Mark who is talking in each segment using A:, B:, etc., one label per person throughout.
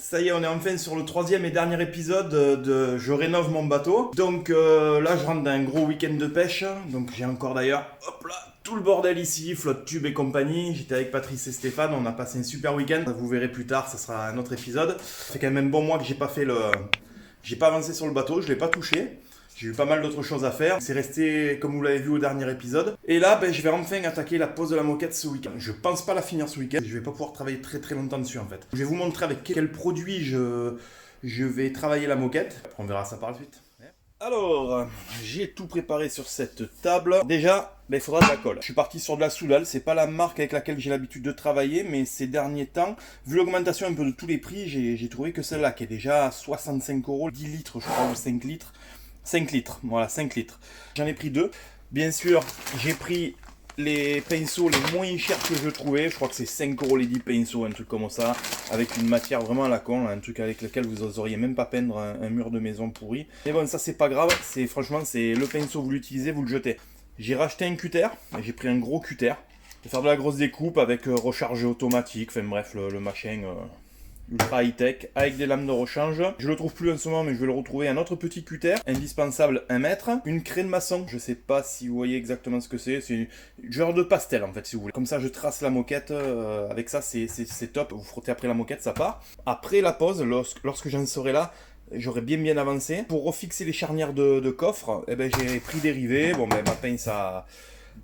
A: Ça y est, on est enfin sur le troisième et dernier épisode de Je rénove mon bateau. Donc là, je rentre d'un gros week-end de pêche. Donc j'ai encore d'ailleurs, hop là, tout le bordel ici, flotte tube et compagnie. J'étais avec Patrice et Stéphane, on a passé un super week-end. Vous verrez plus tard, ça sera un autre épisode. Ça fait quand même un bon mois que j'ai pas avancé sur le bateau, je l'ai pas touché. J'ai eu pas mal d'autres choses à faire. C'est resté, comme vous l'avez vu au dernier épisode. Et là, je vais enfin attaquer la pose de la moquette ce week-end. Je pense pas la finir ce week-end. Je vais pas pouvoir travailler très très longtemps dessus en fait. Je vais vous montrer avec quel produit je vais travailler la moquette. Après, on verra ça par la suite. Alors, j'ai tout préparé sur cette table. Déjà, il faudra de la colle. Je suis parti sur de la Soudal. C'est pas la marque avec laquelle j'ai l'habitude de travailler, mais ces derniers temps, vu l'augmentation un peu de tous les prix, j'ai trouvé que celle-là, qui est déjà à 65 €, 10 litres, je crois, ou 5 litres. 5 litres, voilà, 5 litres. J'en ai pris deux. Bien sûr, j'ai pris les pinceaux les moins chers que je trouvais. Je crois que c'est 5 € les 10 pinceaux, un truc comme ça. Avec une matière vraiment à la con, un truc avec lequel vous n'oseriez même pas peindre un mur de maison pourri. Mais bon, ça c'est pas grave. Franchement, c'est le pinceau, vous l'utilisez, vous le jetez. J'ai racheté un cutter. J'ai pris un gros cutter. Je vais faire de la grosse découpe avec recharge automatique. Enfin bref, le machin... ultra high-tech, avec des lames de rechange. Je le trouve plus en ce moment, mais je vais le retrouver. Un autre petit cutter, indispensable 1 mètre. Une craie de maçon, je sais pas si vous voyez exactement ce que c'est. C'est une genre de pastel en fait, si vous voulez. Comme ça, je trace la moquette. Avec ça, c'est top. Vous frottez après la moquette, ça part. Après la pose, lorsque j'en serai là, j'aurais bien avancé. Pour refixer les charnières de coffre, j'ai pris des rivets. Bon, ma pince a...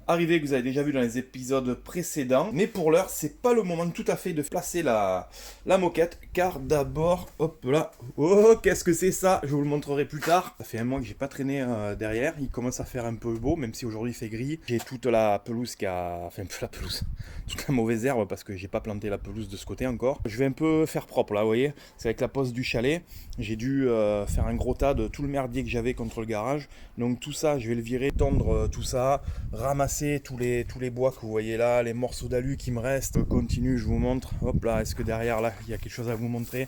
A: arrivé que vous avez déjà vu dans les épisodes précédents. Mais pour l'heure, c'est pas le moment tout à fait de placer la moquette. Car d'abord, hop là. Oh, qu'est-ce que c'est ça? Je vous le montrerai plus tard. Ça fait un mois que j'ai pas traîné derrière. Il commence à faire un peu beau, même si aujourd'hui il fait gris. J'ai toute la pelouse qui a... Enfin, la pelouse. Toute la mauvaise herbe parce que j'ai pas planté la pelouse de ce côté encore. Je vais un peu faire propre là, vous voyez. C'est avec la pose du chalet. J'ai dû faire un gros tas de tout le merdier que j'avais contre le garage. Donc tout ça, je vais le virer, tondre tout ça, ramasser tous les bois que vous voyez là, les morceaux d'alu qui me restent. Je continue, je vous montre. Hop là, est-ce que derrière là, il y a quelque chose à vous montrer?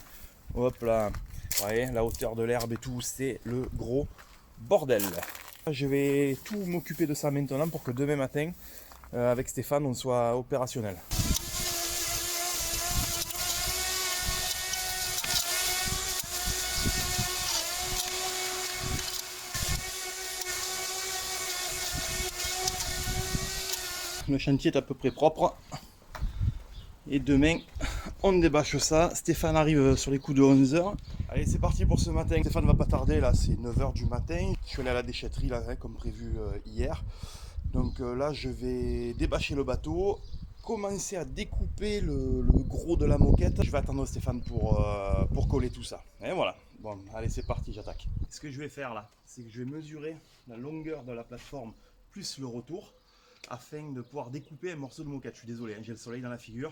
A: Hop là, vous voyez, la hauteur de l'herbe et tout, c'est le gros bordel. Je vais tout m'occuper de ça maintenant pour que demain matin, avec Stéphane, on soit opérationnel. Le chantier est à peu près propre. Et demain, on débâche ça. Stéphane arrive sur les coups de 11h. Allez, c'est parti pour ce matin. Stéphane va pas tarder, là, c'est 9h du matin. Je suis allé à la déchetterie, là, comme prévu hier. Donc là, je vais débâcher le bateau, commencer à découper le gros de la moquette. Je vais attendre Stéphane pour coller tout ça. Et voilà. Bon, allez, c'est parti, j'attaque. Ce que je vais faire là, c'est que je vais mesurer la longueur de la plateforme plus le retour, afin de pouvoir découper un morceau de moquette. Je suis désolé, hein, j'ai le soleil dans la figure,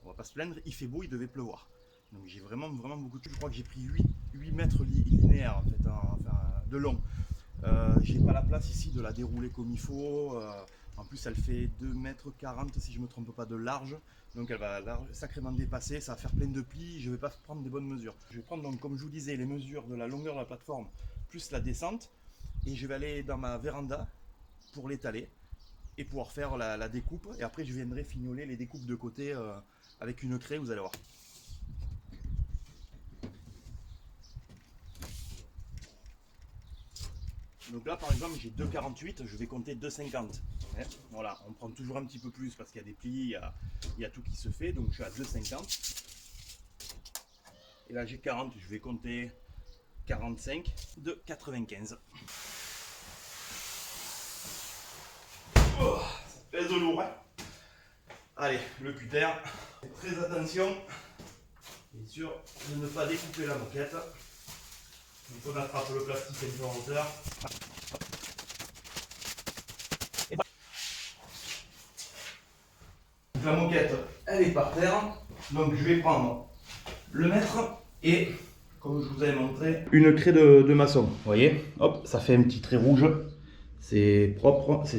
A: on va pas se plaindre, il fait beau, il devait pleuvoir. Donc j'ai vraiment beaucoup de choses. Je crois que j'ai pris 8 mètres linéaires en fait, de long. J'ai pas la place ici de la dérouler comme il faut. En plus elle fait 2,40 m si je me trompe pas de large. Donc elle va sacrément dépasser, ça va faire plein de plis, je vais pas prendre des bonnes mesures. Je vais prendre donc, comme je vous disais, les mesures de la longueur de la plateforme plus la descente. Et je vais aller dans ma véranda pour l'étaler et pouvoir faire la découpe, et après je viendrai fignoler les découpes de côté avec une craie, vous allez voir. Donc là par exemple j'ai 2,48, je vais compter 2,50. Voilà, on prend toujours un petit peu plus parce qu'il y a des plis, il y a tout qui se fait, donc je suis à 2,50. Et là j'ai 40, je vais compter 45 de 95. Oh, ça pèse lourd, hein. Allez, le cutter, faites très attention, bien sûr, de ne pas découper la moquette. Donc on attrape le plastique à une peu en hauteur. Donc la moquette, elle est par terre, donc je vais prendre le mètre et, comme je vous avais montré, une craie de maçon. Vous voyez, hop, ça fait un petit trait rouge. C'est propre, c'est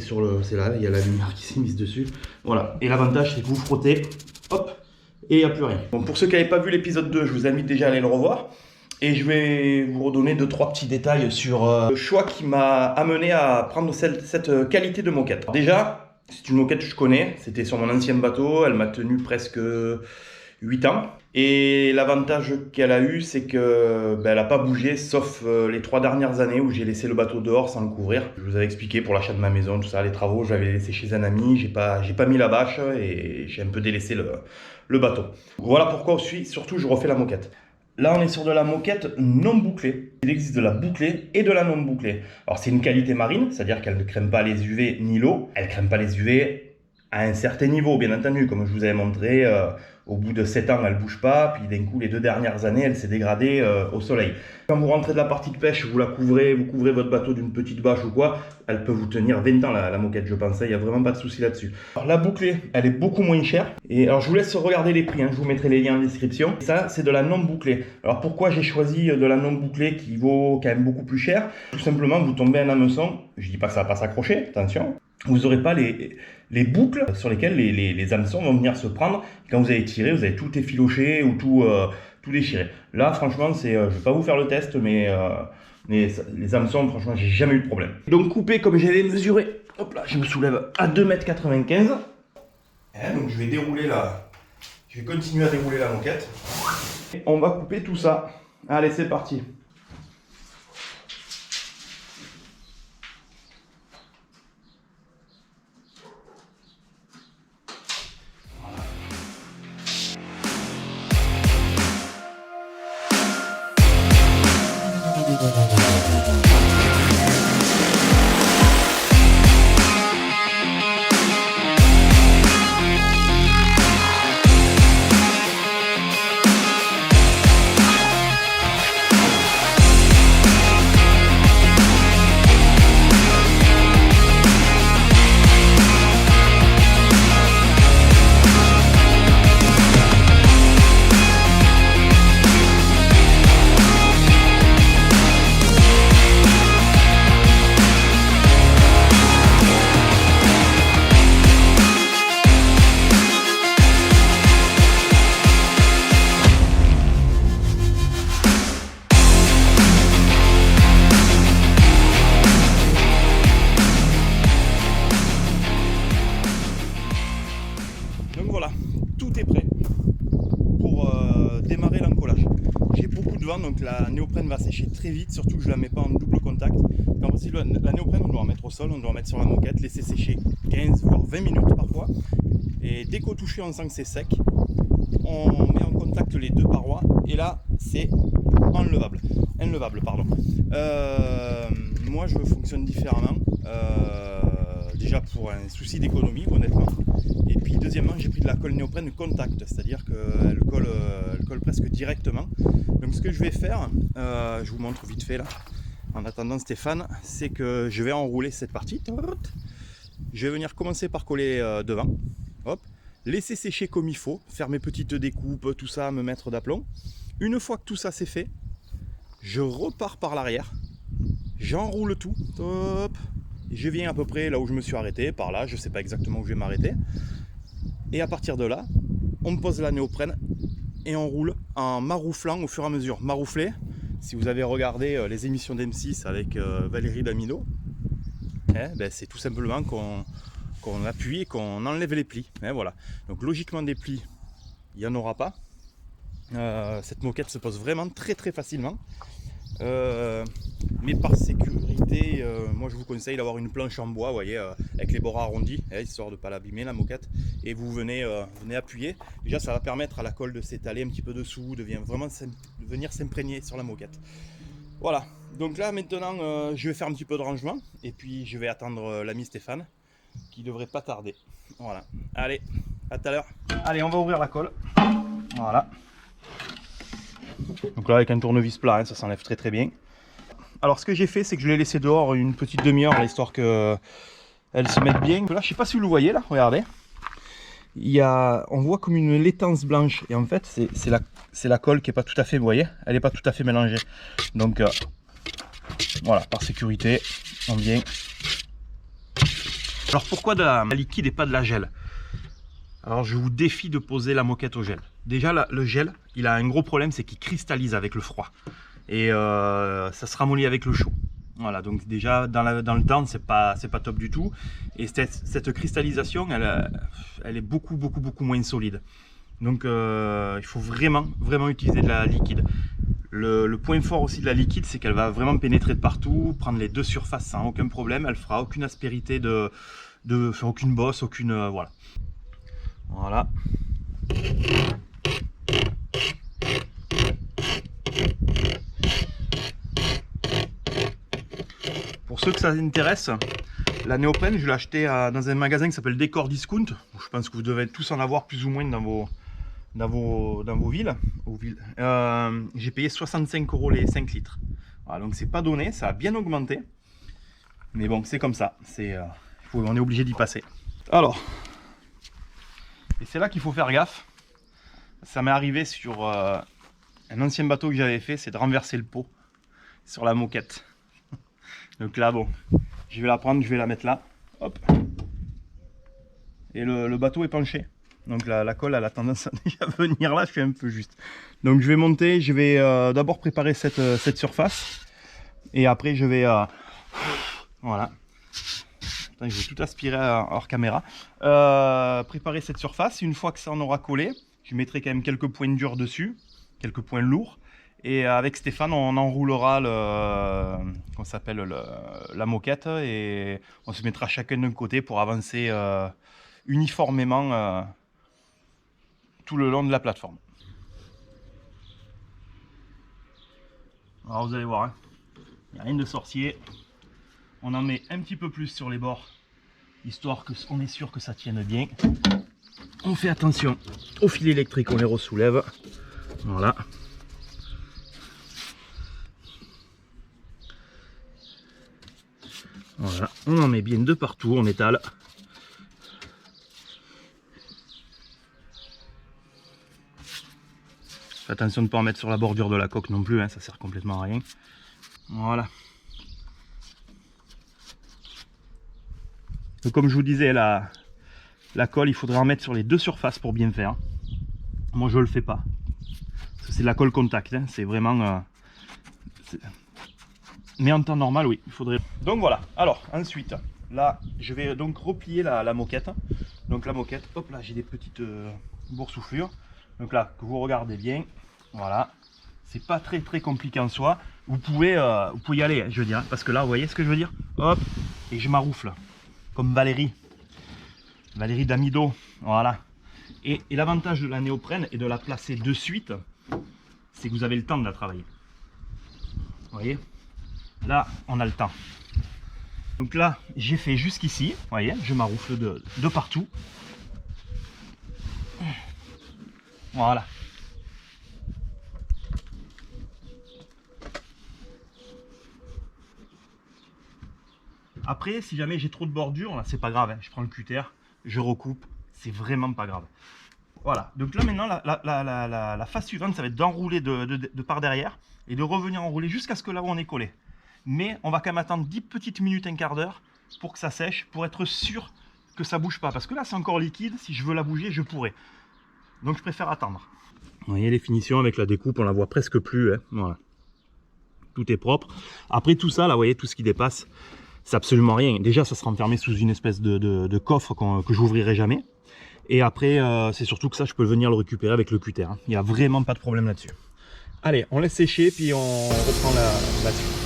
A: là, il y a la lumière qui s'est mise dessus. Voilà, et l'avantage c'est que vous frottez, hop, et il n'y a plus rien. Bon, pour ceux qui n'avaient pas vu l'épisode 2, je vous invite déjà à aller le revoir. Et je vais vous redonner 2-3 petits détails sur le choix qui m'a amené à prendre cette qualité de moquette. Déjà, c'est une moquette que je connais, c'était sur mon ancien bateau, elle m'a tenu presque 8 ans. Et l'avantage qu'elle a eu, c'est que elle n'a pas bougé, sauf les 3 dernières années où j'ai laissé le bateau dehors sans le couvrir. Je vous avais expliqué pour l'achat de ma maison, tout ça, les travaux, je l'avais laissé chez un ami, j'ai pas mis la bâche et j'ai un peu délaissé le bateau. Voilà pourquoi aussi, surtout, je refais la moquette. Là, on est sur de la moquette non bouclée. Il existe de la bouclée et de la non bouclée. Alors, c'est une qualité marine, c'est-à-dire qu'elle ne crème pas les UV ni l'eau. Elle ne crème pas les UV à un certain niveau, bien entendu. Comme je vous avais montré, au bout de 7 ans, elle ne bouge pas. Puis d'un coup, les 2 dernières années, elle s'est dégradée au soleil. Quand vous rentrez de la partie de pêche, vous la couvrez, vous couvrez votre bateau d'une petite bâche ou quoi, elle peut vous tenir 20 ans, la moquette, je pense. Il n'y a vraiment pas de souci là-dessus. Alors, la bouclée, elle est beaucoup moins chère. Et alors, je vous laisse regarder les prix. Je vous mettrai les liens en description. Ça, c'est de la non bouclée. Alors, pourquoi j'ai choisi de la non bouclée qui vaut quand même beaucoup plus cher? Tout simplement, vous tombez un hameçon. Je dis pas que ça va pas s'accrocher, attention. Vous n'aurez pas les boucles sur lesquelles les hameçons vont venir se prendre. Quand vous allez tirer, vous allez tout effilocher ou tout déchirer. Là, franchement, je ne vais pas vous faire le test, mais les hameçons, franchement, j'ai jamais eu de problème. Donc, coupé comme j'avais mesuré, hop là, je me soulève à 2,95 m. Donc, je vais dérouler je vais continuer à dérouler la moquette. Et on va couper tout ça. Allez, c'est parti. Donc voilà, tout est prêt pour démarrer l'encollage. J'ai beaucoup de vent, donc la néoprène va sécher très vite, surtout que je ne la mets pas en double contact. Quand aussi la néoprène, on doit en mettre au sol, on doit en mettre sur la moquette, laisser sécher 15 voire 20 minutes parfois. Et dès qu'au toucher on sent que c'est sec, on met en contact les 2 parois et là c'est enlevable. Moi je fonctionne différemment. Déjà pour un souci d'économie, honnêtement. Et puis deuxièmement, j'ai pris de la colle néoprène contact, c'est-à-dire qu'elle colle presque directement. Donc ce que je vais faire, je vous montre vite fait là, en attendant Stéphane, c'est que je vais enrouler cette partie. Je vais venir commencer par coller devant, hop, laisser sécher comme il faut, faire mes petites découpes, tout ça, me mettre d'aplomb. Une fois que tout ça c'est fait, je repars par l'arrière, j'enroule tout, top. Je viens à peu près là où je me suis arrêté, par là, je ne sais pas exactement où je vais m'arrêter. Et à partir de là, on pose la néoprène et on roule en marouflant au fur et à mesure. Maroufler, si vous avez regardé les émissions d'M6 avec Valérie Damido, c'est tout simplement qu'on appuie et qu'on enlève les plis. Voilà. Donc logiquement des plis, il n'y en aura pas. Cette moquette se pose vraiment très très facilement. Mais par sécurité, moi je vous conseille d'avoir une planche en bois, vous voyez, avec les bords arrondis, histoire de ne pas l'abîmer la moquette. Et vous venez appuyer. Déjà ça va permettre à la colle de s'étaler un petit peu dessous, de venir s'imprégner sur la moquette. Voilà, donc là maintenant je vais faire un petit peu de rangement et puis je vais attendre l'ami Stéphane qui devrait pas tarder. Voilà, allez, à tout à l'heure. Allez, on va ouvrir la colle. Voilà. Donc là avec un tournevis plat, ça s'enlève très très bien. Alors ce que j'ai fait, c'est que je l'ai laissé dehors une petite demi-heure, histoire qu'elle se mette bien. Là je sais pas si vous le voyez là, regardez. On voit comme une laitance blanche et en fait c'est la colle qui est pas tout à fait, vous voyez, elle est pas tout à fait mélangée. Donc voilà, par sécurité, on vient. Alors pourquoi de la liquide et pas de la gel? Alors je vous défie de poser la moquette au gel. Déjà le gel, il a un gros problème, c'est qu'il cristallise avec le froid. Et ça se ramollit avec le chaud. Voilà, donc déjà dans le temps, c'est pas top du tout. Et cette cristallisation, elle est beaucoup moins solide. Donc il faut vraiment utiliser de la liquide. Le point fort aussi de la liquide, c'est qu'elle va vraiment pénétrer de partout, prendre les deux surfaces sans aucun problème. Elle fera aucune aspérité faire aucune bosse, aucune voilà. Voilà. Pour ceux que ça intéresse, la néoprène, je l'ai acheté dans un magasin qui s'appelle Décor Discount. Je pense que vous devez tous en avoir plus ou moins dans vos villes. J'ai payé 65 € les 5 litres. Voilà, donc c'est pas donné, ça a bien augmenté. Mais bon, c'est comme ça. On est obligé d'y passer. Alors, et c'est là qu'il faut faire gaffe. Ça m'est arrivé sur un ancien bateau que j'avais fait, c'est de renverser le pot sur la moquette. Donc là, bon, je vais la prendre, je vais la mettre là. Hop. Et le bateau est penché. Donc la colle, elle a tendance à déjà venir là, je suis un peu juste. Donc je vais monter, je vais d'abord préparer cette surface. Et après, je vais... voilà. Attends, je vais tout aspirer hors caméra. Préparer cette surface. Une fois que ça en aura collé, je mettrai quand même quelques points durs dessus. Quelques points lourds. Et avec Stéphane, on enroulera la moquette et on se mettra chacun d'un côté pour avancer uniformément tout le long de la plateforme. Alors vous allez voir, hein, il n'y a rien de sorcier. On en met un petit peu plus sur les bords, histoire qu'on est sûr que ça tienne bien. On fait attention aux fils électriques, on les ressoulève. Voilà. Voilà, on en met bien de partout, on étale. Faites attention de ne pas en mettre sur la bordure de la coque non plus, hein, ça sert complètement à rien. Voilà. Donc, comme je vous disais, la colle, il faudrait en mettre sur les deux surfaces pour bien faire. Moi, je le fais pas. C'est de la colle contact, hein, c'est vraiment... Mais en temps normal, oui, il faudrait... Donc voilà, alors ensuite, là, je vais donc replier la moquette. Donc la moquette, hop là, j'ai des petites boursouflures. Donc là, que vous regardez bien, voilà. C'est pas très compliqué en soi. Vous pouvez y aller, hein, je veux dire. Hein, parce que là, vous voyez ce que je veux dire? Hop, et je maroufle. Comme Valérie Damido, voilà. Et l'avantage de la néoprène et de la placer de suite, c'est que vous avez le temps de la travailler. Vous voyez? Là, on a le temps. Donc là, j'ai fait jusqu'ici. Vous voyez, je maroufle de partout. Voilà. Après, si jamais j'ai trop de bordure, là, c'est pas grave. Hein, je prends le cutter, je recoupe. C'est vraiment pas grave. Voilà. Donc là, maintenant, la phase suivante, ça va être d'enrouler de par derrière et de revenir enrouler jusqu'à ce que là où on est collé. Mais on va quand même attendre 10 petites minutes, un quart d'heure pour que ça sèche, pour être sûr que ça bouge pas. Parce que là, c'est encore liquide. Si je veux la bouger, je pourrais. Donc, je préfère attendre. Vous voyez les finitions avec la découpe, on la voit presque plus. Hein. Voilà. Tout est propre. Après tout ça, là, vous voyez, tout ce qui dépasse, c'est absolument rien. Déjà, ça sera enfermé sous une espèce de coffre que j'ouvrirai jamais. Et après, c'est surtout que ça, je peux venir le récupérer avec le cutter. Hein. Il n'y a vraiment pas de problème là-dessus. Allez, on laisse sécher, puis on reprend la suite.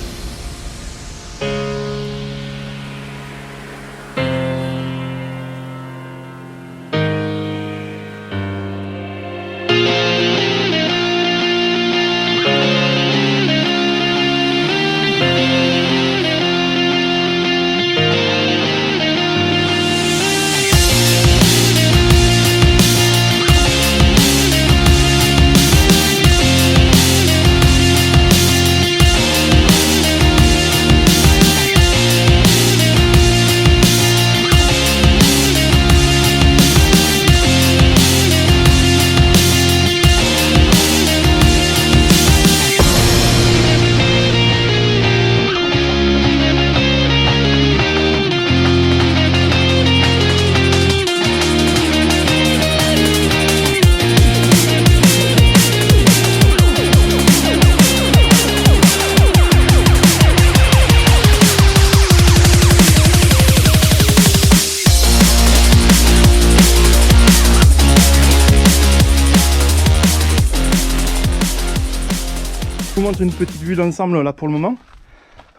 A: montre une petite vue d'ensemble là pour le moment.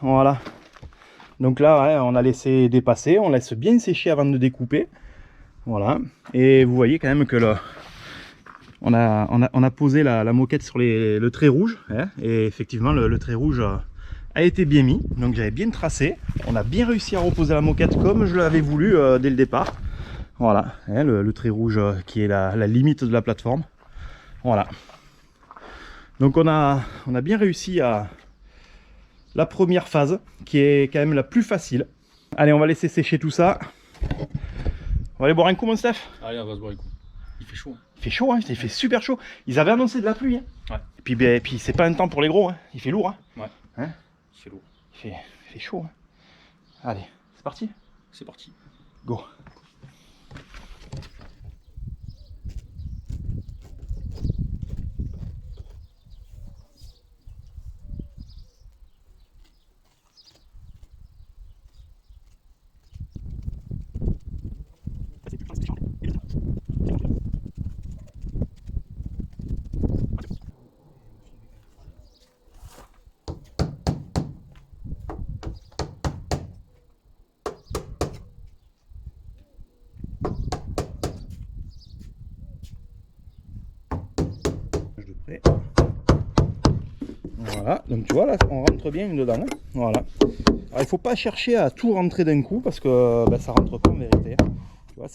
A: Voilà. Donc là, ouais, on a laissé dépasser, on laisse bien sécher avant de découper. Voilà. Et vous voyez quand même que on a posé la moquette sur le trait rouge. Hein, et effectivement, le trait rouge a été bien mis. Donc j'avais bien tracé. On a bien réussi à reposer la moquette comme je l'avais voulu dès le départ. Voilà. Hein, le trait rouge qui est la limite de la plateforme. Voilà. Donc on a bien réussi à la première phase, qui est quand même la plus facile. Allez, on va laisser sécher tout ça. On va aller boire un coup, mon Steph.
B: Allez, on va se boire un coup. Il fait chaud.
A: Il fait chaud, hein, il fait super chaud. Ils avaient annoncé de la pluie. Hein.
B: Ouais.
A: Et puis c'est pas un temps pour les gros, hein. Il fait lourd. Hein.
B: Ouais.
A: Hein,
B: il fait lourd.
A: Il fait chaud. Hein. Allez, c'est parti.
B: C'est parti.
A: Go. De près. Voilà, donc tu vois là on rentre bien dedans. Hein. Voilà. Alors il faut pas chercher à tout rentrer d'un coup parce que ça rentre pas en vérité. Hein. Tu vois,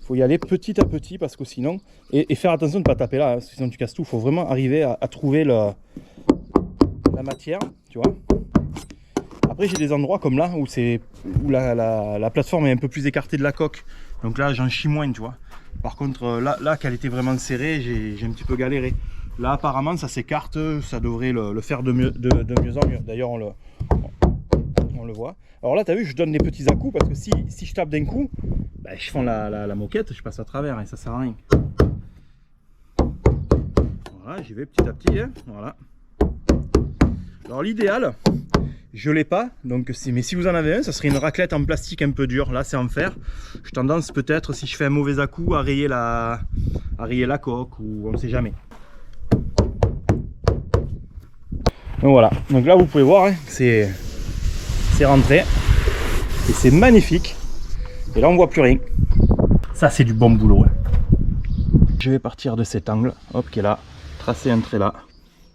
A: faut y aller petit à petit parce que sinon. Et faire attention de ne pas taper là, hein, sinon tu casses tout. Il faut vraiment arriver à trouver la matière, tu vois. Après j'ai des endroits comme là où la plateforme est un peu plus écartée de la coque. Donc là j'en chie moins, tu vois. Par contre là qu'elle était vraiment serrée, j'ai un petit peu galéré. Là apparemment ça s'écarte, ça devrait le faire de mieux en mieux. D'ailleurs on le voit. Alors là tu as vu, je donne des petits à-coups parce que si je tape d'un coup, je fends la moquette, je passe à travers et ça sert à rien. Voilà, j'y vais petit à petit. Hein, voilà. Alors l'idéal, je l'ai pas, donc mais si vous en avez un, ça serait une raclette en plastique un peu dur. Là c'est en fer. Je tendance peut-être, si je fais un mauvais à-coup, à rayer la coque ou on ne sait jamais. Donc voilà, donc là vous pouvez voir, hein, c'est rentré et c'est magnifique. Et là on voit plus rien. Ça c'est du bon boulot. Hein. Je vais partir de cet angle, hop, qui est là, tracer un trait là,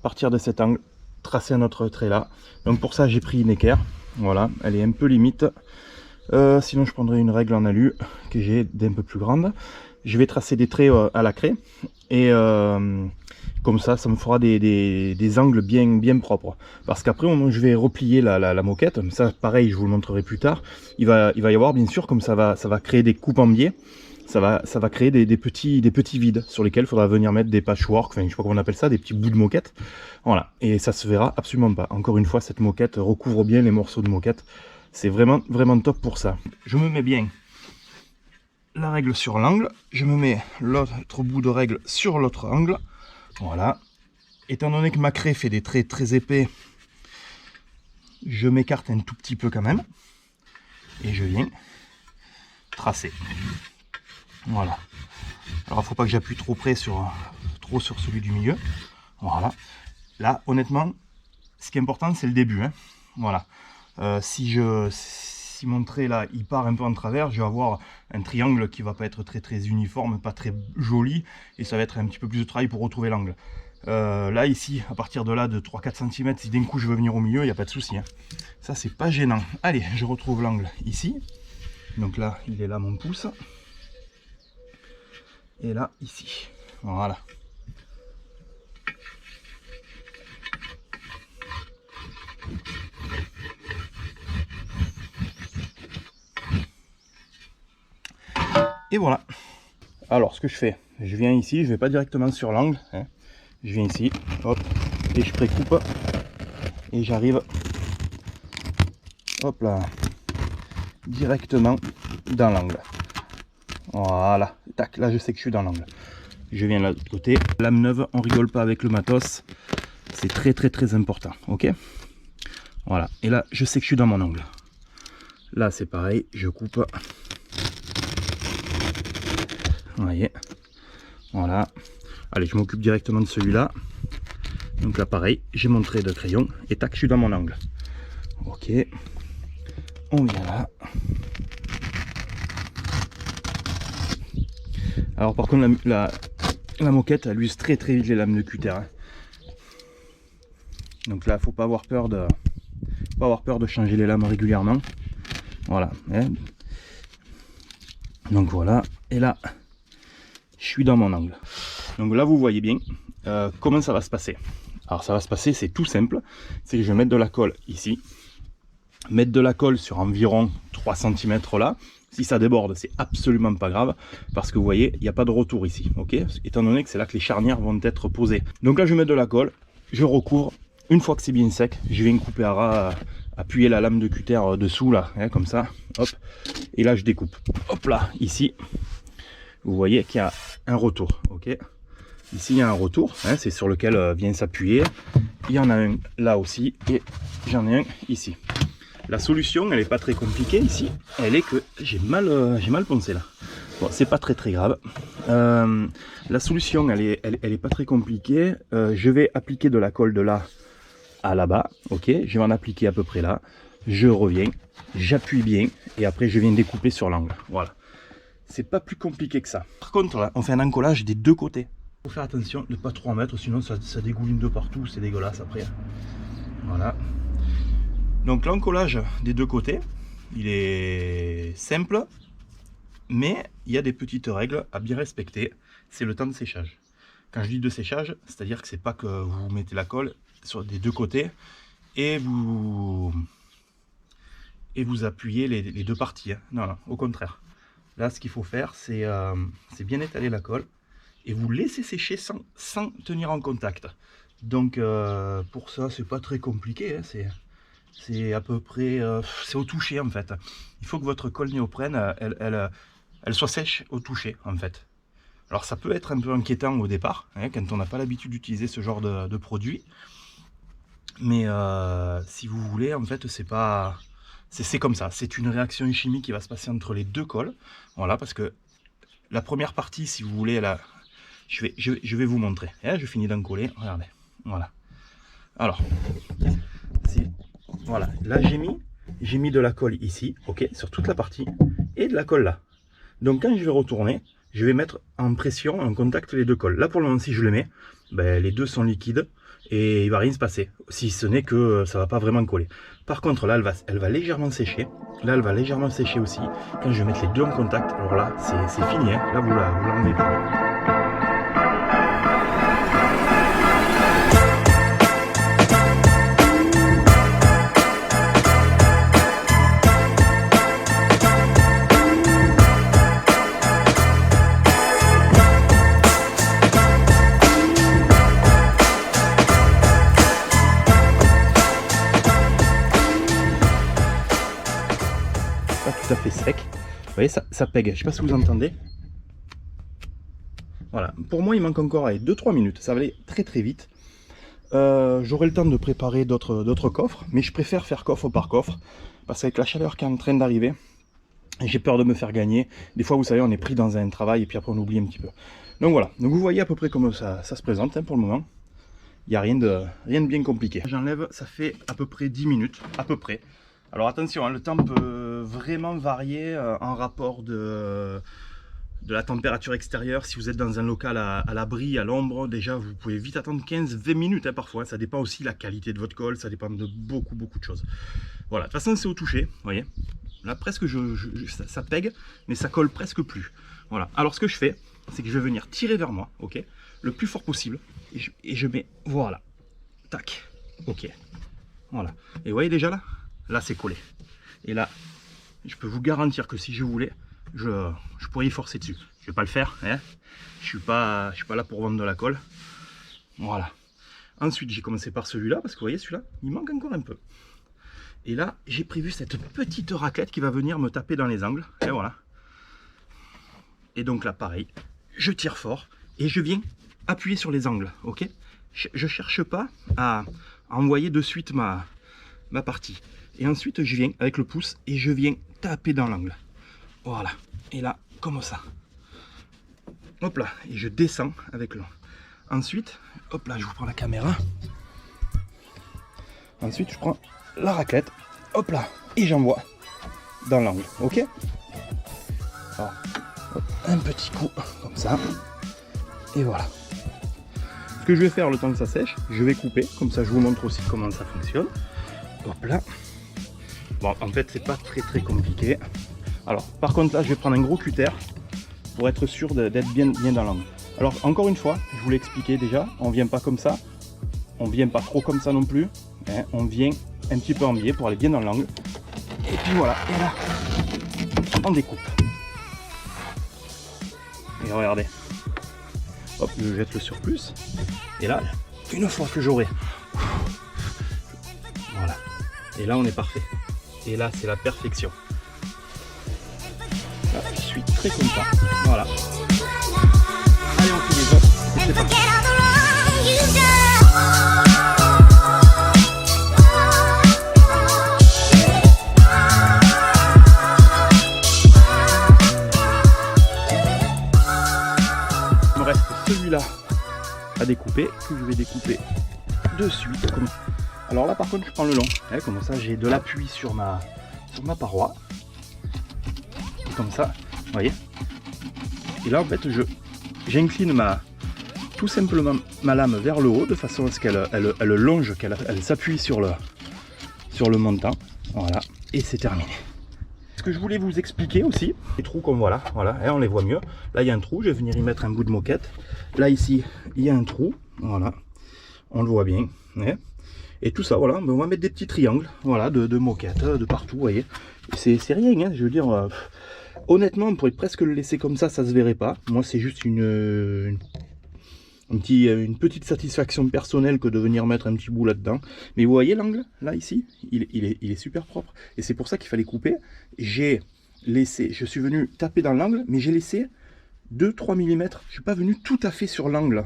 A: partir de cet angle, tracer un autre trait là. Donc pour ça j'ai pris une équerre, voilà, elle est un peu limite. Sinon je prendrai une règle en alu que j'ai d'un peu plus grande. Je vais tracer des traits à la craie et comme ça me fera des angles bien propres. Parce qu'après je vais replier la moquette, ça pareil je vous le montrerai plus tard. Il va y avoir bien sûr, comme ça va créer des coupes en biais. Ça va créer des petits vides sur lesquels il faudra venir mettre des patchwork, enfin je sais pas comment on appelle ça, des petits bouts de moquette. Voilà, et ça se verra absolument pas. Encore une fois, cette moquette recouvre bien les morceaux de moquette. C'est vraiment top pour ça. Je me mets bien la règle sur l'angle, je me mets l'autre bout de règle sur l'autre angle. Voilà. Étant donné que ma craie fait des traits très épais, je m'écarte un tout petit peu quand même. Et je viens tracer. Voilà. Alors il ne faut pas que j'appuie trop sur celui du milieu. Voilà. Là, honnêtement, ce qui est important, c'est le début. Hein. Voilà. Si mon trait là, il part un peu en travers, je vais avoir un triangle qui va pas être très uniforme, pas très joli, et ça va être un petit peu plus de travail pour retrouver l'angle. Là ici, à partir de là, de 3-4 cm, si d'un coup je veux venir au milieu, il n'y a pas de souci. Hein. Ça, c'est pas gênant. Allez, je retrouve l'angle ici. Donc là, il est là mon pouce. Et là, ici. Voilà. Et voilà. Alors, ce que je fais, je viens ici, je vais pas directement sur l'angle. Hein. Je viens ici, hop, et je précoupe. Et j'arrive, hop là, directement dans l'angle. Voilà, tac, là je sais que je suis dans l'angle. Je viens là de l'autre côté. Lame neuve, on rigole pas avec le matos. C'est très important, ok? Voilà, et là je sais que je suis dans mon angle. Là c'est pareil, je coupe. Vous voyez, voilà. Allez, je m'occupe directement de celui-là. Donc là pareil, j'ai mon trait de crayon et tac, je suis dans mon angle. Ok, on vient là. Alors par contre la moquette elle use très vite les lames de cutter. Hein. Donc là faut pas avoir peur de changer les lames régulièrement. Voilà. Hein. Donc voilà, et là je suis dans mon angle. Donc là vous voyez bien comment ça va se passer. Alors ça va se passer, c'est tout simple, c'est que je vais mettre de la colle ici, mettre de la colle sur environ 3 cm là. Si ça déborde, c'est absolument pas grave, parce que vous voyez, il n'y a pas de retour ici, ok, étant donné que c'est là que les charnières vont être posées. Donc là je vais mettre de la colle, je recouvre, une fois que c'est bien sec, je viens couper à ras, appuyer la lame de cutter dessous là, hein, comme ça, hop, et là je découpe, hop là, ici, vous voyez qu'il y a un retour, ok. Ici il y a un retour, hein, c'est sur lequel vient s'appuyer. Il y en a un là aussi et j'en ai un ici. La solution elle n'est pas très compliquée ici, elle est que j'ai mal poncé là. Bon c'est pas très grave. La solution elle est pas très compliquée. Je vais appliquer de la colle de là à là-bas, ok. Je vais en appliquer à peu près là. Je reviens, j'appuie bien et après je viens découper sur l'angle. Voilà. C'est pas plus compliqué que ça. Par contre là on fait un encollage des deux côtés. Faut faire attention de ne pas trop en mettre, sinon ça dégouline de partout, c'est dégueulasse après. Voilà. Donc l'encollage des deux côtés, il est simple, mais il y a des petites règles à bien respecter. C'est le temps de séchage. Quand je dis de séchage, c'est-à-dire que c'est pas que vous mettez la colle sur des deux côtés et vous appuyez les deux parties. Hein. Non, non, au contraire. Là, ce qu'il faut faire, c'est bien étaler la colle et vous laissez sécher sans tenir en contact. Donc pour ça c'est pas très compliqué, hein. C'est à peu près c'est au toucher en fait. Il faut que votre colle néoprène elle soit sèche au toucher en fait. Alors ça peut être un peu inquiétant au départ, hein, quand on n'a pas l'habitude d'utiliser ce genre de produit, mais si vous voulez en fait c'est comme ça, c'est une réaction chimique qui va se passer entre les deux colles. Voilà, parce que la première partie, si vous voulez, là, je vais vous montrer. Et je finis d'encoller, regardez, voilà. Alors, voilà, là j'ai mis de la colle ici, ok, sur toute la partie, et de la colle là. Donc quand je vais retourner, je vais mettre en pression, en contact les deux colles. Là pour le moment, si je le mets, ben, les deux sont liquides et il va rien se passer, si ce n'est que ça va pas vraiment coller. Par contre là, elle va légèrement sécher. Là, elle va légèrement sécher aussi. Quand je vais mettre les deux en contact, alors là, c'est fini. Hein. Là, vous l'enlevez plus. Tout à fait sec, vous voyez ça pègue, je sais pas si vous entendez. Voilà, pour moi il manque encore 2-3 minutes, ça va aller très vite. J'aurai le temps de préparer d'autres coffres, mais je préfère faire coffre par coffre, parce qu'avec la chaleur qui est en train d'arriver, j'ai peur de me faire gagner. Des fois vous savez on est pris dans un travail et puis après on oublie un petit peu. Donc voilà, donc vous voyez à peu près comment ça se présente, hein, pour le moment. Il n'y a rien de bien compliqué. J'enlève, ça fait à peu près 10 minutes, à peu près. Alors attention, hein, le temps peut vraiment varier en rapport de la température extérieure. Si vous êtes dans un local à l'abri, à l'ombre, déjà vous pouvez vite attendre 15-20 minutes hein, parfois. Ça dépend aussi de la qualité de votre colle, ça dépend de beaucoup de choses. Voilà, de toute façon c'est au toucher, vous voyez. Là presque ça pègue, mais ça colle presque plus. Voilà, alors ce que je fais, c'est que je vais venir tirer vers moi, ok, le plus fort possible. Et je mets, voilà, tac, ok, voilà. Et vous voyez déjà là? Là c'est collé. Et là, je peux vous garantir que si je voulais, je pourrais y forcer dessus. Je vais pas le faire, hein. Je suis pas là pour vendre de la colle. Voilà. Ensuite, j'ai commencé par celui-là, parce que vous voyez, celui-là, il manque encore un peu. Et là, j'ai prévu cette petite raclette qui va venir me taper dans les angles. Et voilà. Et donc là, pareil, je tire fort et je viens appuyer sur les angles, ok. Je cherche pas à envoyer de suite ma partie. Et ensuite, je viens avec le pouce et je viens taper dans l'angle. Voilà. Et là, comme ça. Hop là. Et je descends avec Ensuite, hop là, je vous prends la caméra. Ensuite, je prends la raclette, hop là, et j'envoie dans l'angle, ok? Alors, hop, un petit coup comme ça, et voilà. Ce que je vais faire le temps que ça sèche, je vais couper, comme ça je vous montre aussi comment ça fonctionne. Hop là. Bon, en fait, c'est pas très compliqué. Alors, par contre, là, je vais prendre un gros cutter pour être sûr d'être bien dans l'angle. Alors, encore une fois, je vous l'ai expliqué déjà, on vient pas comme ça, on vient pas trop comme ça non plus, hein, on vient un petit peu en biais pour aller bien dans l'angle. Et puis voilà, et là, on découpe. Et regardez, hop, je jette le surplus. Et là, une fois que j'aurai, voilà, et là on est parfait. Et là, c'est la perfection. Là, je suis très content. Voilà. Allez, on fait les autres. Et c'est parti. Il me reste celui-là à découper, que je vais découper de suite. Alors là, par contre, je prends le long. Comme ça, j'ai de l'appui sur ma paroi. Comme ça, vous voyez. Et là, en fait, j'incline tout simplement ma lame vers le haut de façon à ce qu'elle longe, qu'elle s'appuie sur le montant. Voilà, et c'est terminé. Ce que je voulais vous expliquer aussi, les trous comme voilà, on les voit mieux. Là, il y a un trou, je vais venir y mettre un bout de moquette. Là, ici, il y a un trou, voilà, on le voit bien. Et tout ça, voilà, on va mettre des petits triangles, voilà, de moquette, de partout, vous voyez. C'est rien, hein, je veux dire, honnêtement, on pourrait presque le laisser comme ça se verrait pas. Moi, c'est juste une petite satisfaction personnelle que de venir mettre un petit bout là-dedans. Mais vous voyez l'angle, là, ici, il est super propre. Et c'est pour ça qu'il fallait couper. Je suis venu taper dans l'angle, mais j'ai laissé 2-3 mm. Je suis pas venu tout à fait sur l'angle.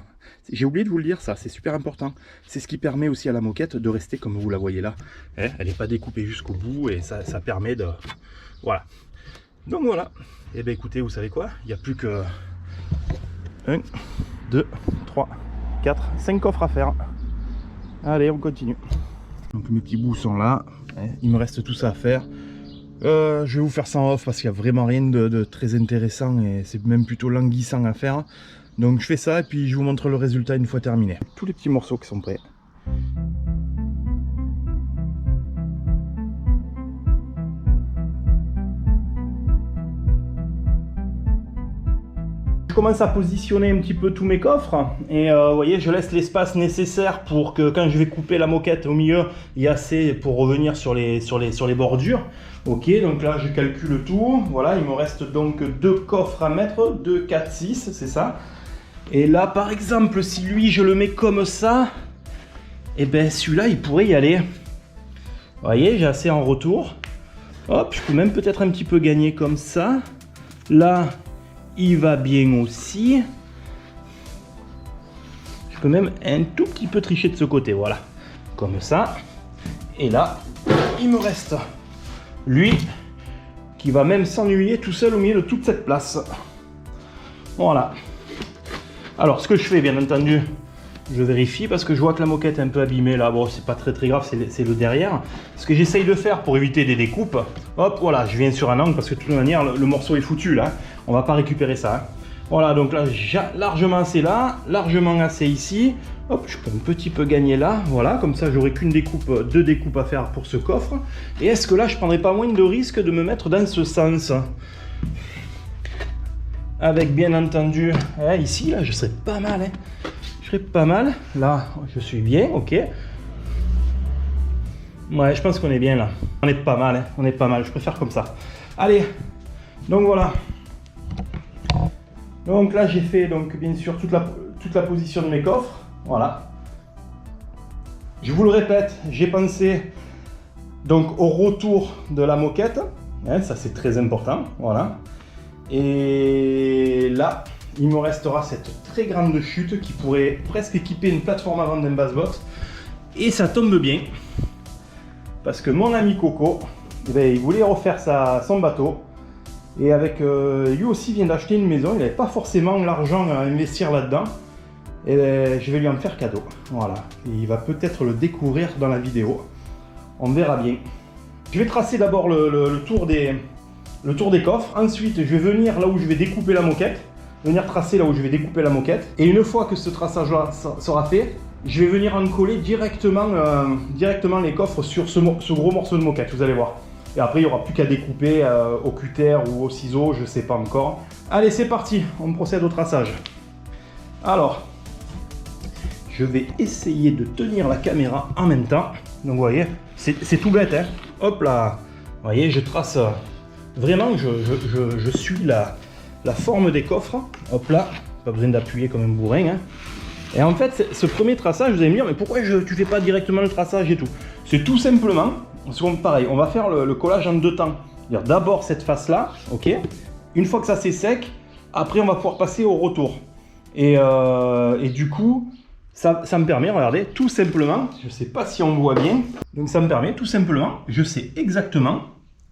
A: J'ai oublié de vous le dire, ça, c'est super important. C'est ce qui permet aussi à la moquette de rester comme vous la voyez là. Elle n'est pas découpée jusqu'au bout et ça permet de... Voilà. Donc voilà. Et bien écoutez, vous savez quoi? Il n'y a plus que 1, 2, 3, 4, 5 coffres à faire. Allez, on continue. Donc mes petits bouts sont là. Il me reste tout ça à faire. Je vais vous faire ça en off parce qu'il n'y a vraiment rien de très intéressant et c'est même plutôt languissant à faire. Donc je fais ça et puis je vous montre le résultat une fois terminé. Tous les petits morceaux qui sont prêts. Je commence à positionner un petit peu tous mes coffres et vous voyez, je laisse l'espace nécessaire pour que quand je vais couper la moquette au milieu, il y a assez pour revenir sur les bordures. Ok, donc là je calcule tout. Voilà, il me reste donc 2 coffres à mettre, 2, 4, 6, c'est ça. Et là par exemple, si lui je le mets comme ça, et ben celui-là il pourrait y aller. Vous voyez, j'ai assez en retour. Hop, je peux même peut-être un petit peu gagner comme ça. Là, il va bien aussi. Je peux même un tout petit peu tricher de ce côté, voilà. Comme ça. Et là, il me reste lui qui va même s'ennuyer tout seul au milieu de toute cette place. Voilà. Alors, ce que je fais, bien entendu, je vérifie parce que je vois que la moquette est un peu abîmée là. Bon, c'est pas très grave, c'est le derrière. Ce que j'essaye de faire pour éviter des découpes, hop, voilà, je viens sur un angle parce que de toute manière, le morceau est foutu là. On va pas récupérer ça. Hein. Voilà, donc là, j'ai largement assez là, largement assez ici. Hop, je peux un petit peu gagner là. Voilà, comme ça, j'aurai qu'une découpe, 2 découpes à faire pour ce coffre. Et est-ce que là, je prendrai pas moins de risque de me mettre dans ce sens? Avec bien entendu, ici, là, je serais pas mal. Hein. Je serais pas mal. Là, je suis bien, ok. Ouais, je pense qu'on est bien là. On est pas mal, hein. On est pas mal. Je préfère comme ça. Allez, donc voilà. Donc là, j'ai fait, donc bien sûr, toute la position de mes coffres. Voilà. Je vous le répète, j'ai pensé donc au retour de la moquette. Hein, ça, c'est très important. Voilà. Et là, il me restera cette très grande chute qui pourrait presque équiper une plateforme avant d'un basse-botte. Et ça tombe bien, parce que mon ami Coco, eh bien, il voulait refaire son bateau. Et avec lui aussi vient d'acheter une maison, il n'avait pas forcément l'argent à investir là-dedans.
C: Et je vais lui en faire cadeau. Voilà. Et il va peut-être le découvrir dans la vidéo. On verra bien. Je vais tracer d'abord le tour des coffres. Ensuite, je vais venir là où je vais découper la moquette. Venir tracer là où je vais découper la moquette. Et une fois que ce traçage-là sera fait, je vais venir en coller directement les coffres sur ce gros morceau de moquette. Vous allez voir. Et après, il n'y aura plus qu'à découper au cutter ou au ciseau, je ne sais pas encore. Allez, c'est parti. On procède au traçage. Alors, je vais essayer de tenir la caméra en même temps. Donc, vous voyez, c'est tout bête, hein. Hop là. Vous voyez, je trace vraiment, je suis la forme des coffres. Hop là. Pas besoin d'appuyer comme un bourrin, hein. Et en fait, ce premier traçage, vous allez me dire, mais pourquoi tu fais pas directement le traçage et tout? C'est tout simplement, pareil, on va faire le collage en deux temps. D'abord cette face-là, ok. Une fois que ça c'est sec, après on va pouvoir passer au retour. Et du coup, ça me permet, regardez, tout simplement, je ne sais pas si on voit bien, donc ça me permet tout simplement, je sais exactement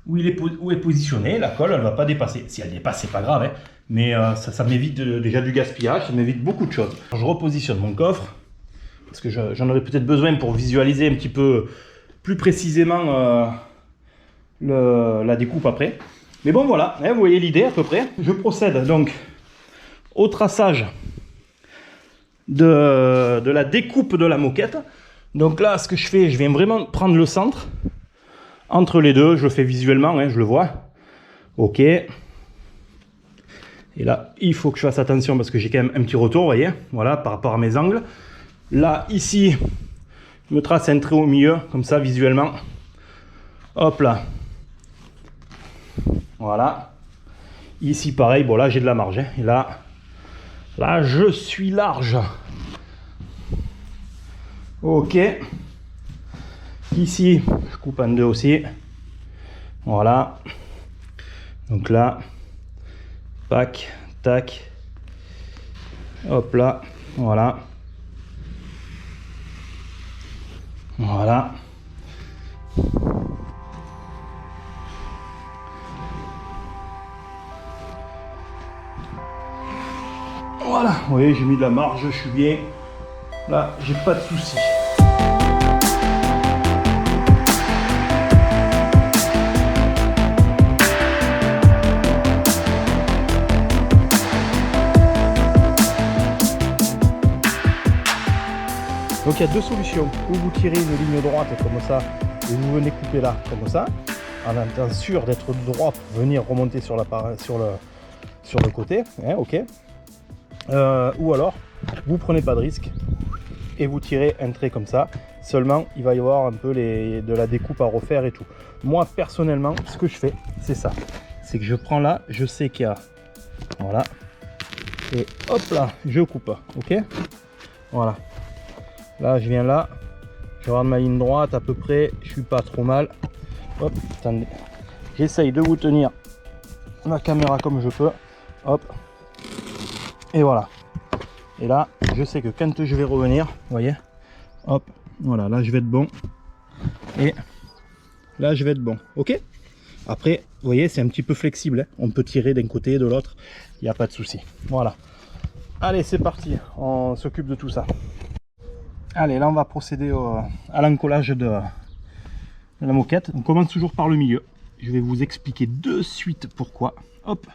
C: où est positionné, la colle elle ne va pas dépasser. Si elle dépasse, c'est pas grave, hein, mais ça m'évite déjà du gaspillage, ça m'évite beaucoup de choses. Je repositionne mon coffre, parce que j'en aurais peut-être besoin pour visualiser un petit peu plus précisément la découpe après. Mais bon voilà, hein, vous voyez l'idée à peu près. Je procède donc au traçage de la découpe de la moquette. Donc là, ce que je fais, je viens vraiment prendre le centre entre les deux. Je le fais visuellement, hein, je le vois. Ok. Et là, il faut que je fasse attention parce que j'ai quand même un petit retour, vous voyez. Voilà, par rapport à mes angles. Là, ici, je me trace un trait au milieu, comme ça, visuellement. Hop là. Voilà. Ici, pareil. Bon, là, j'ai de la marge. Hein. Et là, je suis large. Ok. Ici, je coupe en deux aussi. Voilà. Donc là, tac, tac. Hop là. Voilà. Voilà. Voilà, vous voyez, j'ai mis de la marge, je suis bien. Là, j'ai pas de soucis. Donc il y a deux solutions. Ou vous tirez une ligne droite comme ça, et vous venez couper là, comme ça, en étant sûr d'être droit pour venir remonter sur le côté, hein, ok. Ou alors, vous prenez pas de risque et vous tirez un trait comme ça. Seulement, il va y avoir un peu de la découpe à refaire et tout. Moi, personnellement, ce que je fais, c'est ça. C'est que je prends là, je sais qu'il y a... Voilà. Et hop là, je coupe. Ok. Voilà. Là, je viens là. Je regarde ma ligne droite à peu près. Je suis pas trop mal. Hop, attendez. J'essaye de vous tenir la caméra comme je peux. Hop. Et voilà. Et là, je sais que quand je vais revenir, vous voyez, hop, voilà, là je vais être bon. Et là je vais être bon. Ok. Après, vous voyez, c'est un petit peu flexible. Hein. On peut tirer d'un côté et de l'autre. Il n'y a pas de souci. Voilà. Allez, c'est parti. On s'occupe de tout ça. Allez, là on va procéder à l'encollage de la moquette. On commence toujours par le milieu. Je vais vous expliquer de suite pourquoi. Hop.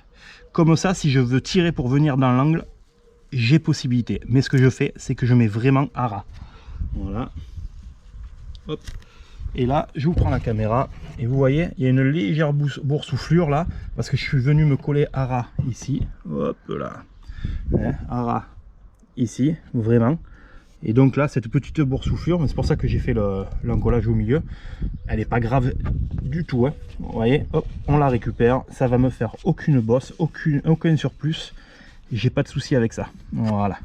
C: Comme ça, si je veux tirer pour venir dans l'angle, j'ai possibilité. Mais ce que je fais, c'est que je mets vraiment à ras. Voilà. Hop. Et là, je vous prends la caméra. Et vous voyez, il y a une légère boursouflure là. Parce que je suis venu me coller à ras ici. Hop là. Hein, à ras ici, vraiment. Et donc là, cette petite boursouflure, c'est pour ça que j'ai fait l'encollage au milieu. Elle n'est pas grave du tout. Hein. Vous voyez, hop, on la récupère. Ça va me faire aucune bosse, aucun surplus. J'ai pas de souci avec ça. Voilà.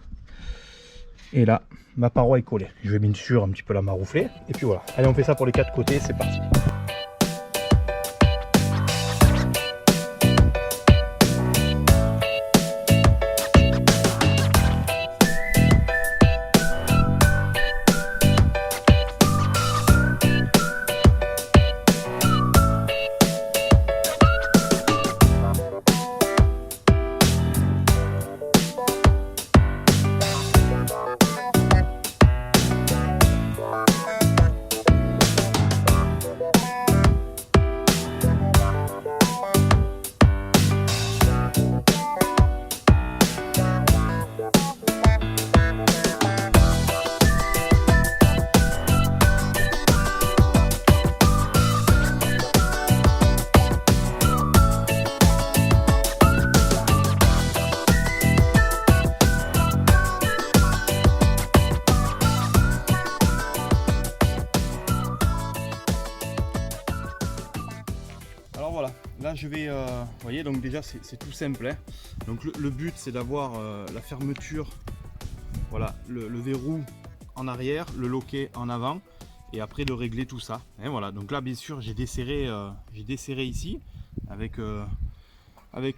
C: Et là, ma paroi est collée. Je vais bien sûr un petit peu la maroufler. Et puis voilà. Allez, on fait ça pour les quatre côtés. C'est parti.
A: Alors voilà, là je vais, vous voyez, donc déjà c'est tout simple, hein. Donc le but c'est d'avoir la fermeture, voilà, le verrou en arrière, le loquet en avant, et après de régler tout ça, hein, voilà. Donc là bien sûr j'ai desserré ici avec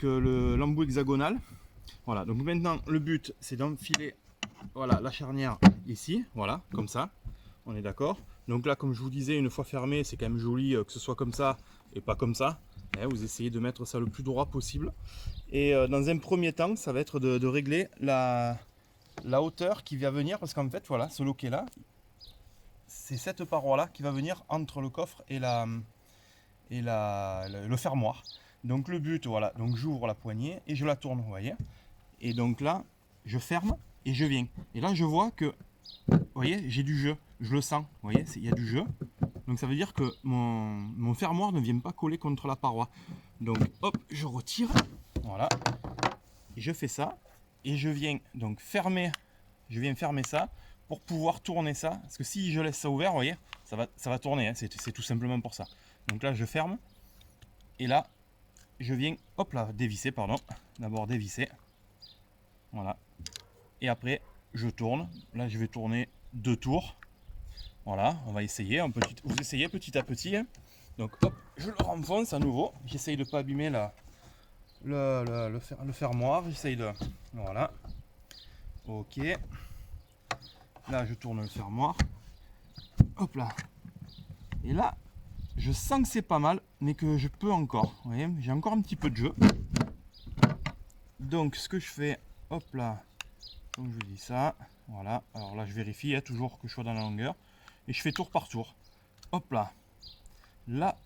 A: l'embout hexagonal. Voilà, donc maintenant le but c'est d'enfiler, voilà, la charnière ici, voilà, comme ça, on est d'accord. Donc là, comme je vous disais, une fois fermé, c'est quand même joli que ce soit comme ça et pas comme ça, hein. Vous essayez de mettre ça le plus droit possible. Et dans un premier temps, ça va être de régler la hauteur qui va venir, parce qu'en fait, voilà, ce loquet là, c'est cette paroi là qui va venir entre le coffre et le fermoir. Donc le but, voilà, donc j'ouvre la poignée et je la tourne, vous voyez. Et donc là, je ferme et je viens. Et là, je vois que, vous voyez, j'ai du jeu, je le sens, vous voyez, il y a du jeu. Donc ça veut dire que mon fermoir ne vient pas coller contre la paroi. Donc hop, je retire, voilà, et je fais ça. Et je viens donc fermer, ça pour pouvoir tourner ça. Parce que si je laisse ça ouvert, vous voyez, ça va tourner, hein, c'est tout simplement pour ça. Donc là, je ferme. Et là, je viens, hop là, dévisser, pardon. D'abord dévisser. Voilà. Et après, je tourne. Là, je vais tourner 2 tours. Voilà, on va essayer. Vous essayez petit à petit, hein. Donc hop, je le renfonce à nouveau. J'essaye de ne pas abîmer le fermoir. J'essaye de... Voilà. Ok. Là, je tourne le fermoir. Hop là. Et là, je sens que c'est pas mal, mais que je peux encore. Vous voyez, j'ai encore un petit peu de jeu. Donc, ce que je fais, hop là, comme je vous dis ça, voilà. Alors là, je vérifie, hein, toujours que je sois dans la longueur. Et je fais tour par tour. Hop là. Là,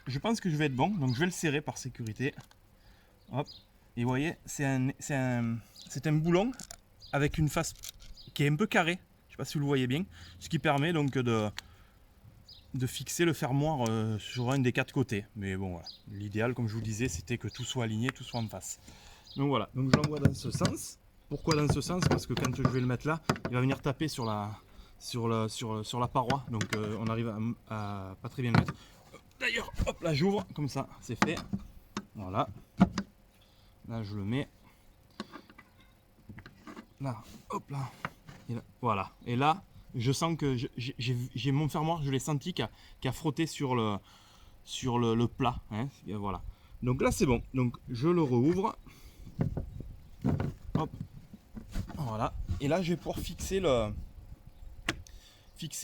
A: je pense que je vais être bon, donc je vais le serrer par sécurité. Hop. Et vous voyez, c'est un boulon avec une face qui est un peu carrée. Je ne sais pas si vous le voyez bien. Ce qui permet donc de fixer le fermoir sur un des 4 côtés. Mais bon, voilà. L'idéal, comme je vous le disais, c'était que tout soit aligné, tout soit en face. Donc voilà, donc je l'envoie dans ce sens. Pourquoi dans ce sens? Parce que quand je vais le mettre là, il va venir taper sur la paroi. Donc on arrive à pas très bien le mettre. D'ailleurs, hop là, j'ouvre, comme ça, c'est fait. Voilà. Là, je le mets. Là, hop là. Et là, voilà. Et là, je sens que j'ai mon fermoir, je l'ai senti qui a frotté sur le plat, hein. Et voilà. Donc là, c'est bon. Donc je le rouvre. Hop. Voilà. Et là, je vais pouvoir fixer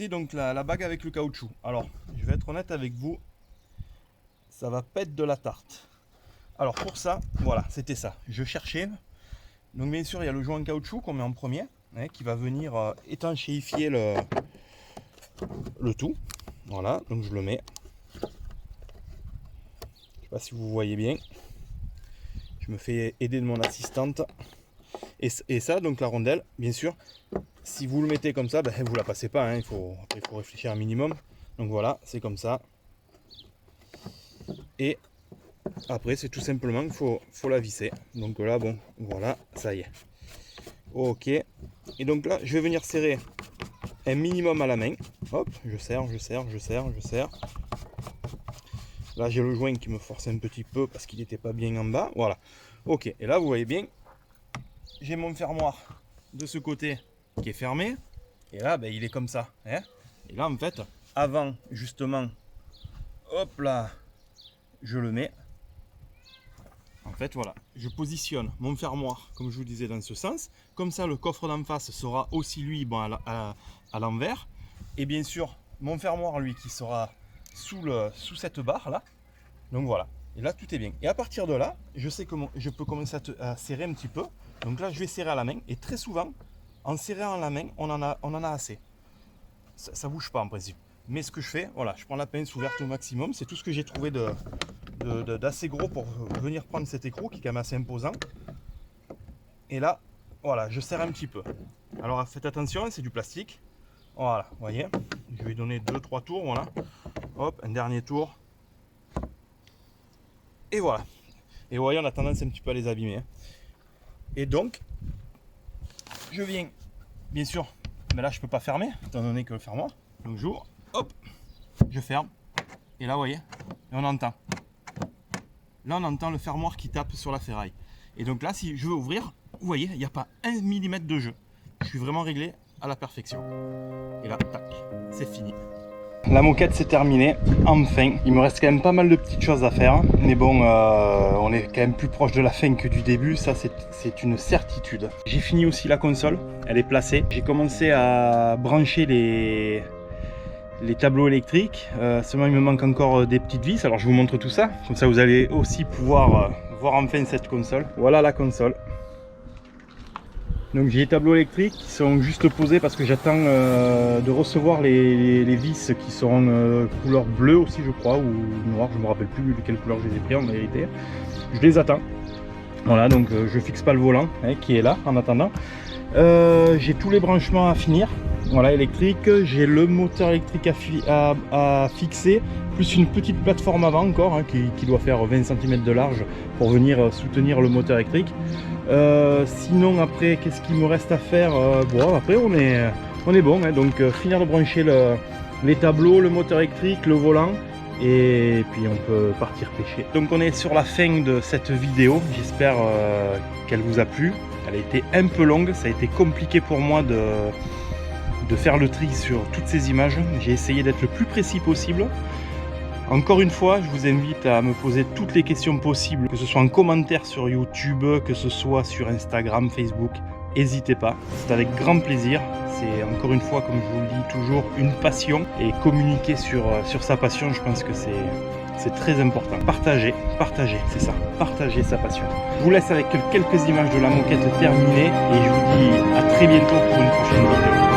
A: donc la bague avec le caoutchouc. Alors, je vais être honnête avec vous, ça va pas être de la tarte. Alors pour ça, voilà, c'était ça. Je cherchais. Donc bien sûr, il y a le joint en caoutchouc qu'on met en premier, hein, qui va venir étanchéifier le tout. Voilà, donc je le mets. Je sais pas si vous voyez bien. Je me fais aider de mon assistante. Et ça, donc la rondelle, bien sûr, si vous le mettez comme ça, ben, vous la passez pas, hein, il faut réfléchir un minimum. Donc voilà, c'est comme ça. Et après, c'est tout simplement qu'il faut la visser. Donc là, bon, voilà, ça y est. Ok. Et donc là, je vais venir serrer un minimum à la main. Hop, je serre. Là, j'ai le joint qui me force un petit peu parce qu'il n'était pas bien en bas. Voilà. Ok. Et là, vous voyez bien, j'ai mon fermoir de ce côté qui est fermé. Et là, ben, il est comme ça, hein. Et là, en fait, avant, justement, hop là, je le mets. En fait, voilà, je positionne mon fermoir, comme je vous disais, dans ce sens. Comme ça, le coffre d'en face sera aussi, lui, bon, à l'envers. Et bien sûr, mon fermoir, lui, qui sera sous cette barre là. Donc voilà. Et là, tout est bien. Et à partir de là, je sais que je peux commencer à serrer un petit peu. Donc là, je vais serrer à la main. Et très souvent, en serrant à la main, on en a assez. Ça bouge pas en principe. Mais ce que je fais, voilà, je prends la pince ouverte au maximum. C'est tout ce que j'ai trouvé d'assez gros pour venir prendre cet écrou qui est quand même assez imposant. Et là, voilà, je serre un petit peu. Alors faites attention, c'est du plastique. Voilà, vous voyez. Je vais donner 2-3 tours, voilà. Hop, un dernier tour. Et voilà. Et vous voyez, on a tendance un petit peu à les abîmer, hein. Et donc, je viens, bien sûr, mais là je peux pas fermer, étant donné que le fermoir. Donc j'ouvre, hop, je ferme. Et là, vous voyez, et on entend. là on entend le fermoir qui tape sur la ferraille. Et donc là, si je veux ouvrir, vous voyez, il n'y a pas 1 mm de jeu. Je suis vraiment réglé à la perfection. Et là, tac, c'est fini. La moquette c'est terminé, enfin. Il me reste quand même pas mal de petites choses à faire. Mais bon, on est quand même plus proche de la fin que du début, ça c'est une certitude. J'ai fini aussi la console, elle est placée. J'ai commencé à brancher les tableaux électriques. Seulement il me manque encore des petites vis, alors je vous montre tout ça. Comme ça vous allez aussi pouvoir voir enfin cette console. Voilà la console. Donc j'ai les tableaux électriques qui sont juste posés parce que j'attends de recevoir les vis qui seront couleur bleue aussi je crois, ou noir, je me rappelle plus de quelle couleur je les ai pris en vérité. Je les attends. Voilà, donc je fixe pas le volant qui est là en attendant. J'ai tous les branchements à finir. Voilà, électrique, j'ai le moteur électrique à fixer, plus une petite plateforme avant encore qui doit faire 20 cm de large pour venir soutenir le moteur électrique. Sinon après, qu'est-ce qu'il me reste à faire? Bon, après on est bon, donc finir de brancher les tableaux, le moteur électrique, le volant, et puis on peut partir pêcher. Donc on est sur la fin de cette vidéo, j'espère qu'elle vous a plu. Elle a été un peu longue, ça a été compliqué pour moi de faire le tri sur toutes ces images. J'ai essayé d'être le plus précis possible. Encore une fois, je vous invite à me poser toutes les questions possibles, que ce soit en commentaire sur YouTube, que ce soit sur Instagram, Facebook. N'hésitez pas, c'est avec grand plaisir. C'est encore une fois, comme je vous le dis toujours, une passion. Et communiquer sur sa passion, je pense que c'est très important. Partager, c'est ça, partager sa passion. Je vous laisse avec quelques images de la moquette terminée et je vous dis à très bientôt pour une prochaine vidéo.